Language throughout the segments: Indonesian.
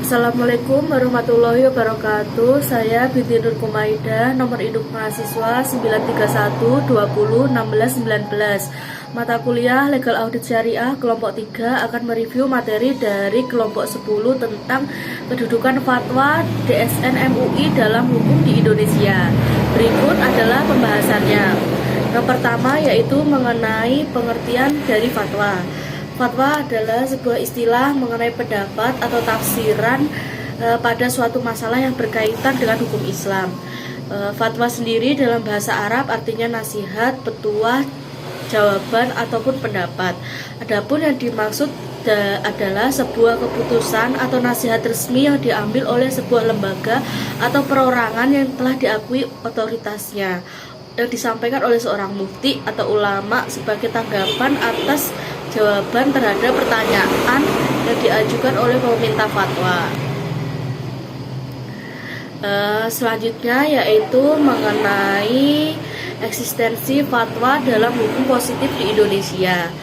Assalamualaikum warahmatullahi wabarakatuh. Saya binti Nur Kumaidah, nomor induk mahasiswa 931201619. Mata kuliah Legal Audit Syariah kelompok 3 akan mereview materi dari kelompok 10 tentang kedudukan fatwa DSN MUI dalam hukum di Indonesia. Berikut adalah pembahasannya. Yang pertama yaitu mengenai pengertian dari fatwa. Fatwa adalah sebuah istilah mengenai pendapat atau tafsiran pada suatu masalah yang berkaitan dengan hukum Islam. Fatwa sendiri dalam bahasa Arab artinya nasihat, petuah, jawaban ataupun pendapat. Adapun yang dimaksud adalah sebuah keputusan atau nasihat resmi yang diambil oleh sebuah lembaga atau perorangan yang telah diakui otoritasnya, yang disampaikan oleh seorang mufti atau ulama sebagai tanggapan atas jawaban terhadap pertanyaan yang diajukan oleh peminta fatwa. Selanjutnya yaitu mengenai eksistensi fatwa dalam hukum positif di Indonesia.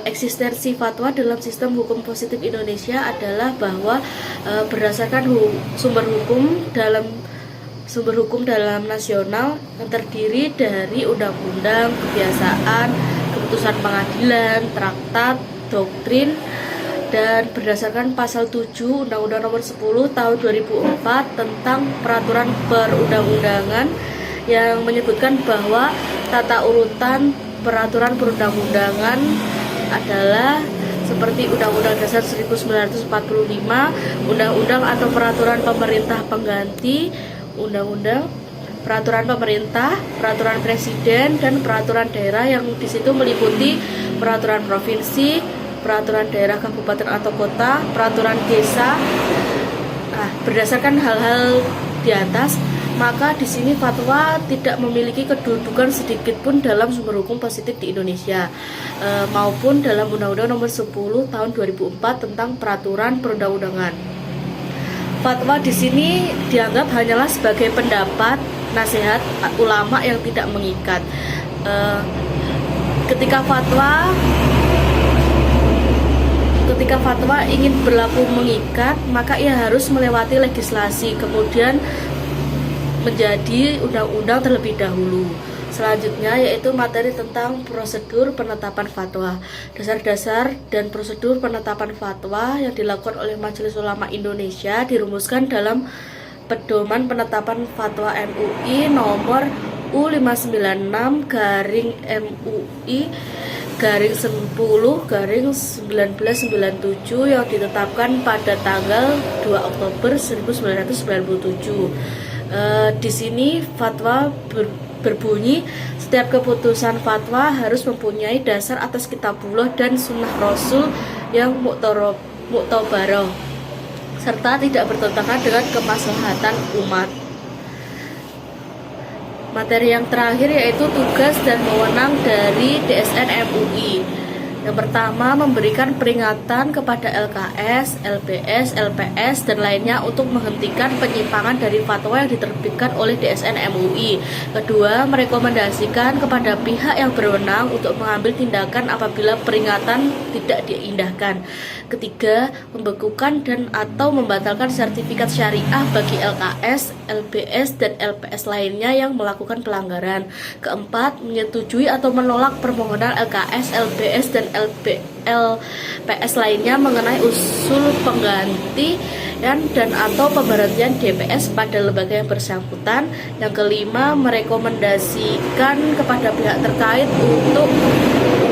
Eksistensi fatwa dalam sistem hukum positif Indonesia adalah bahwa berdasarkan sumber hukum dalam nasional yang terdiri dari undang-undang, kebiasaan, keputusan pengadilan, traktat, doktrin, dan berdasarkan pasal 7 Undang-Undang Nomor 10 Tahun 2004 tentang peraturan perundang-undangan yang menyebutkan bahwa tata urutan peraturan perundang-undangan adalah seperti Undang-Undang Dasar 1945, Undang-Undang atau peraturan pemerintah pengganti, Undang-Undang, peraturan pemerintah, peraturan presiden, dan peraturan daerah yang di situ meliputi peraturan provinsi, peraturan daerah kabupaten atau kota, peraturan desa. Berdasarkan hal-hal di atas, maka di sini fatwa tidak memiliki kedudukan sedikit pun dalam sumber hukum positif di Indonesia maupun dalam Undang-Undang Nomor 10 Tahun 2004 tentang peraturan perundang-undangan. Fatwa di sini dianggap hanyalah sebagai pendapat, nasihat ulama yang tidak mengikat. Ketika fatwa ingin berlaku mengikat, maka ia harus melewati legislasi, kemudian menjadi undang-undang terlebih dahulu. Selanjutnya yaitu materi tentang prosedur penetapan fatwa. Dasar-dasar dan prosedur penetapan fatwa yang dilakukan oleh Majelis Ulama Indonesia dirumuskan dalam Pedoman Penetapan Fatwa MUI nomor U596-MUI-10-1997 yang ditetapkan pada tanggal 2 Oktober 1997. Di sini fatwa berbunyi, setiap keputusan fatwa harus mempunyai dasar atas kitabullah dan sunnah rasul yang muktabaroh serta tidak bertentangan dengan kemaslahatan umat. Materi yang terakhir yaitu tugas dan wewenang dari DSN MUI. Yang pertama, memberikan peringatan kepada LKS, LBS, LPS, dan lainnya untuk menghentikan penyimpangan dari fatwa yang diterbitkan oleh DSN MUI. Kedua, merekomendasikan kepada pihak yang berwenang untuk mengambil tindakan apabila peringatan tidak diindahkan. Ketiga, membekukan dan atau membatalkan sertifikat syariah bagi LKS, LBS, dan LPS lainnya yang melakukan pelanggaran. Keempat, menyetujui atau menolak permohonan LKS, LBS, dan LPS lainnya mengenai usul pengganti dan atau pemberhentian DPS pada lembaga yang bersangkutan. Yang kelima, merekomendasikan kepada pihak terkait untuk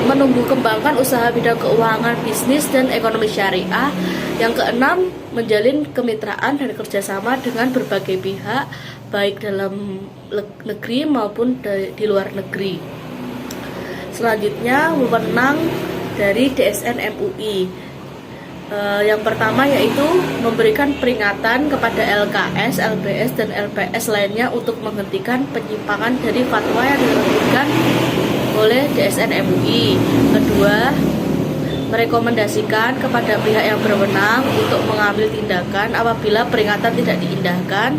menumbuh kembangkan usaha bidang keuangan, bisnis, dan ekonomi syariah. Yang keenam, menjalin kemitraan dan kerjasama dengan berbagai pihak, baik dalam negeri maupun di luar negeri. Selanjutnya, wewenang dari DSN MUI. Yang pertama yaitu memberikan peringatan kepada LKS, LBS, dan LPS lainnya untuk menghentikan penyimpangan dari fatwa yang diterbitkan oleh DSN MUI. Kedua, merekomendasikan kepada pihak yang berwenang untuk mengambil tindakan apabila peringatan tidak diindahkan.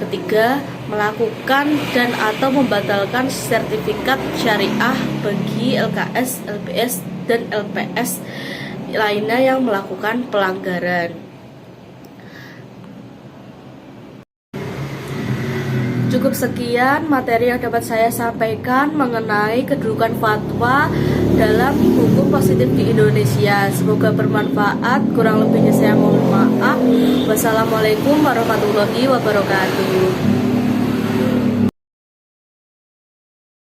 Ketiga, melakukan dan atau membatalkan sertifikat syariah bagi LKS, LBS, dan LPS lainnya yang melakukan pelanggaran. Cukup sekian materi yang dapat saya sampaikan mengenai kedudukan fatwa dalam hukum positif di Indonesia. Semoga bermanfaat. Kurang lebihnya saya mohon maaf. Wassalamualaikum warahmatullahi wabarakatuh.